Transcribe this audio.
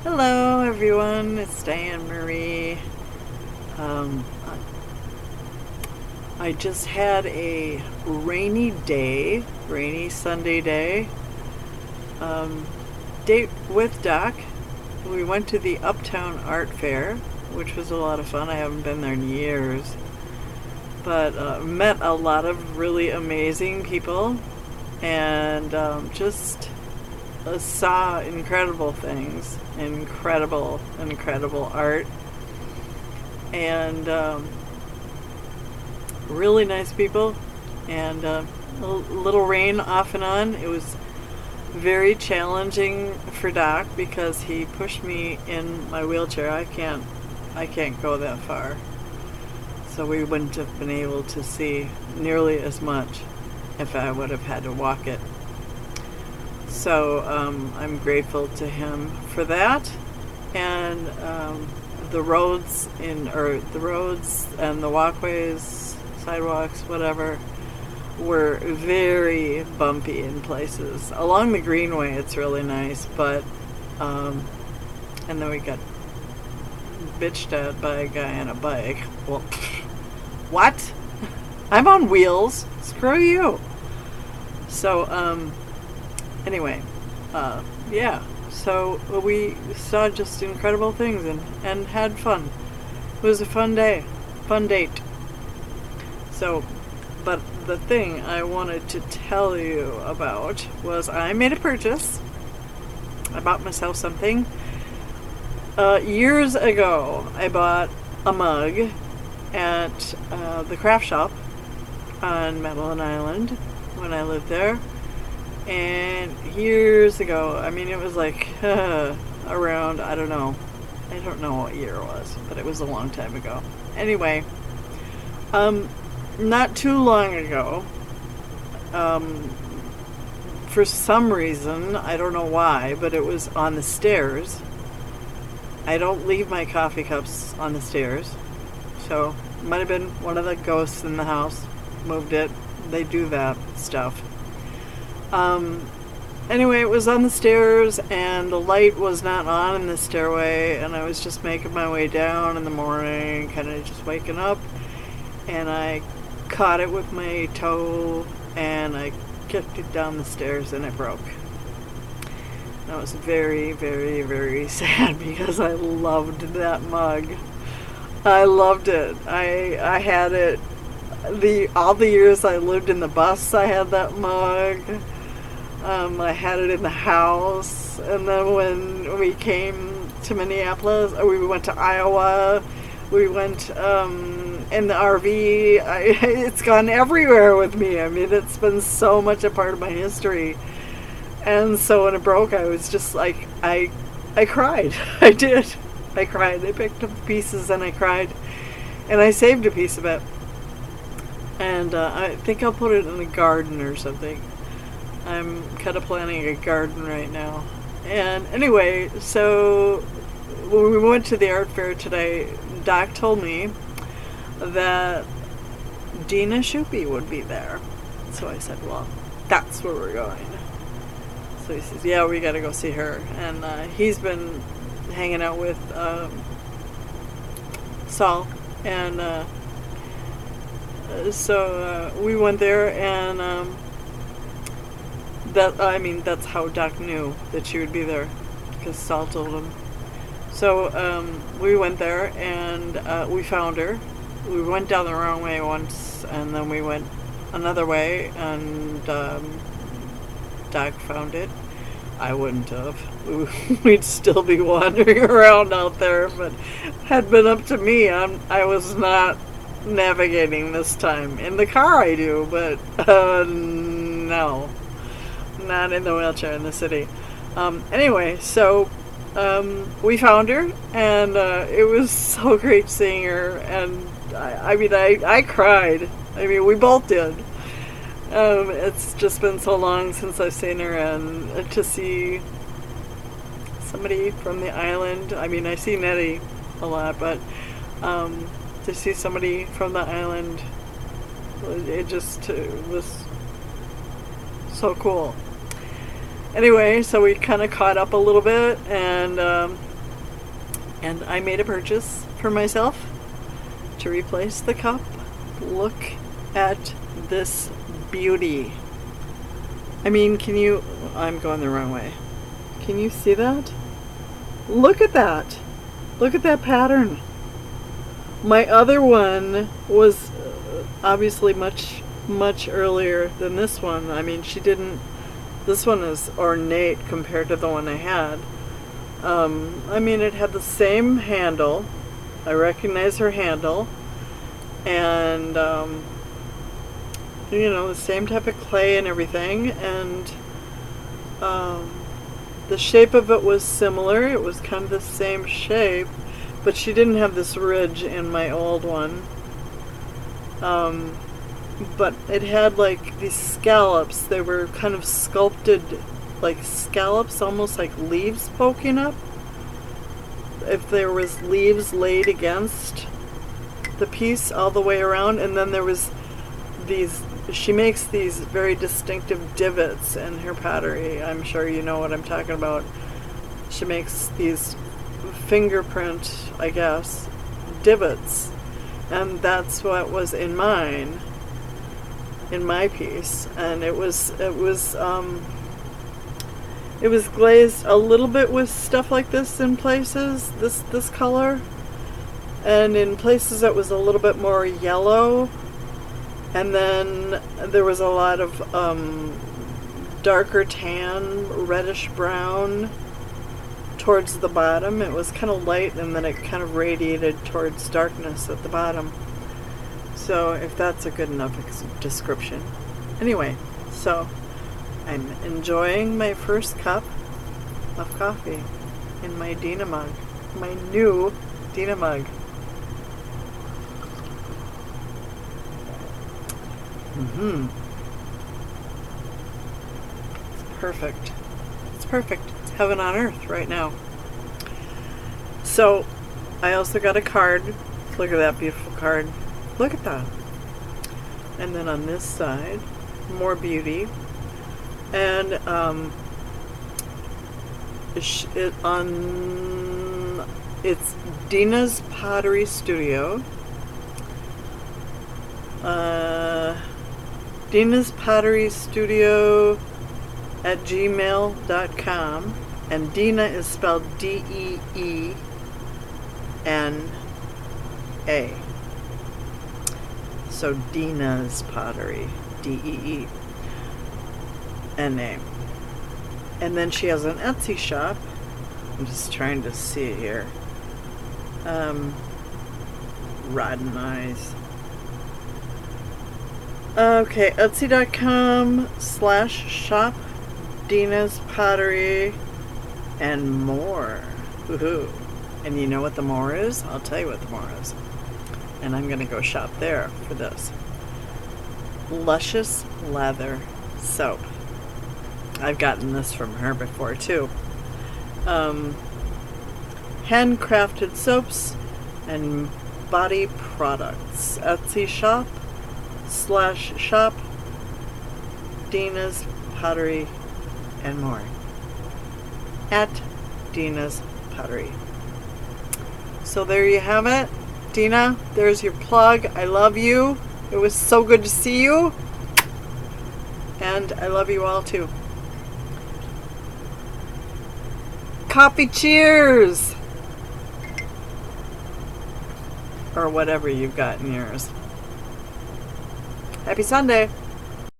Hello everyone, it's Diane Marie. Um, I just had a rainy Sunday day, date with Doc. We went to the Uptown Art Fair, which was a lot of fun. I haven't been there in years, but met a lot of really amazing people and just saw incredible things, incredible art, and really nice people, and a little rain off and on. It was very challenging for Doc because he pushed me in my wheelchair. I can't go that far, so we wouldn't have been able to see nearly as much if I would have had to walk it. So I'm grateful to him for that, and the roads and the walkways, sidewalks, whatever, were very bumpy in places. Along the Greenway, it's really nice, but and then we got bitched at by a guy on a bike. Well, what? I'm on wheels. Screw you. So anyway, yeah, so we saw just incredible things and had fun. It was a fun day, fun date. So, but the thing I wanted to tell you about was I made a purchase. I bought myself something. Years ago, I bought a mug at the craft shop on Madeline Island when I lived there. And years ago, I mean, it was like around, I don't know what year it was, but it was a long time ago. Anyway, not too long ago, for some reason, I don't know why, but it was on the stairs. I don't leave my coffee cups on the stairs, so it might have been one of the ghosts in the house moved it. They do that stuff. Anyway, it was on the stairs and the light was not on in the stairway, and I was just making my way down in the morning, kind of just waking up, and I caught it with my toe and I kicked it down the stairs and it broke. And I was very, very, very sad because I loved that mug. I loved it. I had it all the years I lived in the bus. I had that mug. I had it in the house, and then when we came to Minneapolis, or we went to Iowa, we went in the RV. It's gone everywhere with me. I mean, it's been so much a part of my history. And so when it broke, I was just like, I cried. I did. I cried. I picked up the pieces and I cried. And I saved a piece of it. And I think I'll put it in a garden or something. I'm kind of planning a garden right now. And anyway, so when we went to the art fair today, Doc told me that Dina Shupe would be there. So I said, well, that's where we're going. So he says, yeah, we got to go see her. And he's been hanging out with Saul. And so we went there, and that's how Doc knew that she would be there, because Saul told him. So we went there, and we found her. We went down the wrong way once, and then we went another way, and Doc found it. I wouldn't have. We'd still be wandering around out there, but had been up to me, I was not navigating this time. In the car I do, but no. Not in the wheelchair in the city. Anyway, so we found her, and it was so great seeing her, and I cried. I mean, we both did. It's just been so long since I've seen her, and to see somebody from the island, I mean, I see Nettie a lot, but to see somebody from the island, it just was so cool. Anyway, so we kind of caught up a little bit, and And I made a purchase for myself to replace the cup. Look at this beauty. I mean, I'm going the wrong way. Can you see that? Look at that. Look at that pattern. My other one was obviously much, much earlier than this one. I mean, this one is ornate compared to the one I had. I mean, it had the same handle. I recognize her handle. And, the same type of clay and everything. And the shape of it was similar. It was kind of the same shape. But she didn't have this ridge in my old one. But it had like these scallops. They were kind of sculpted like scallops, almost like leaves poking up. If there was leaves laid against the piece all the way around, and then there was she makes these very distinctive divots in her pottery. I'm sure you know what I'm talking about. She makes these fingerprint, I guess, divots, and that's what was in my piece. And it was glazed a little bit with stuff like this in places, this color, and in places it was a little bit more yellow, and then there was a lot of darker tan, reddish brown towards the bottom. It was kind of light, and then it kind of radiated towards darkness at the bottom. So if that's a good enough description. Anyway, so I'm enjoying my first cup of coffee in my Dina mug, my new Dina mug. It's perfect. It's perfect. It's heaven on earth right now. So I also got a card. Look at that beautiful card. Look at that. And then on this side, more beauty. And it's Dina's Pottery Studio. Dina's Pottery Studio at gmail.com. And Dina is spelled Deena. So Dina's Pottery, Deena. And then she has an Etsy shop. I'm just trying to see here. Rotten eyes. Okay, Etsy.com/shop Dina's Pottery and more. Woohoo. And you know what the more is? I'll tell you what the more is. And I'm going to go shop there for this. Luscious Leather Soap. I've gotten this from her before too. Handcrafted soaps and body products. Etsy shop/shop Dina's Pottery and more. At Dina's Pottery. So there you have it. Dina, there's your plug. I love you. It was so good to see you. And I love you all too. Coffee cheers! Or whatever you've got in yours. Happy Sunday!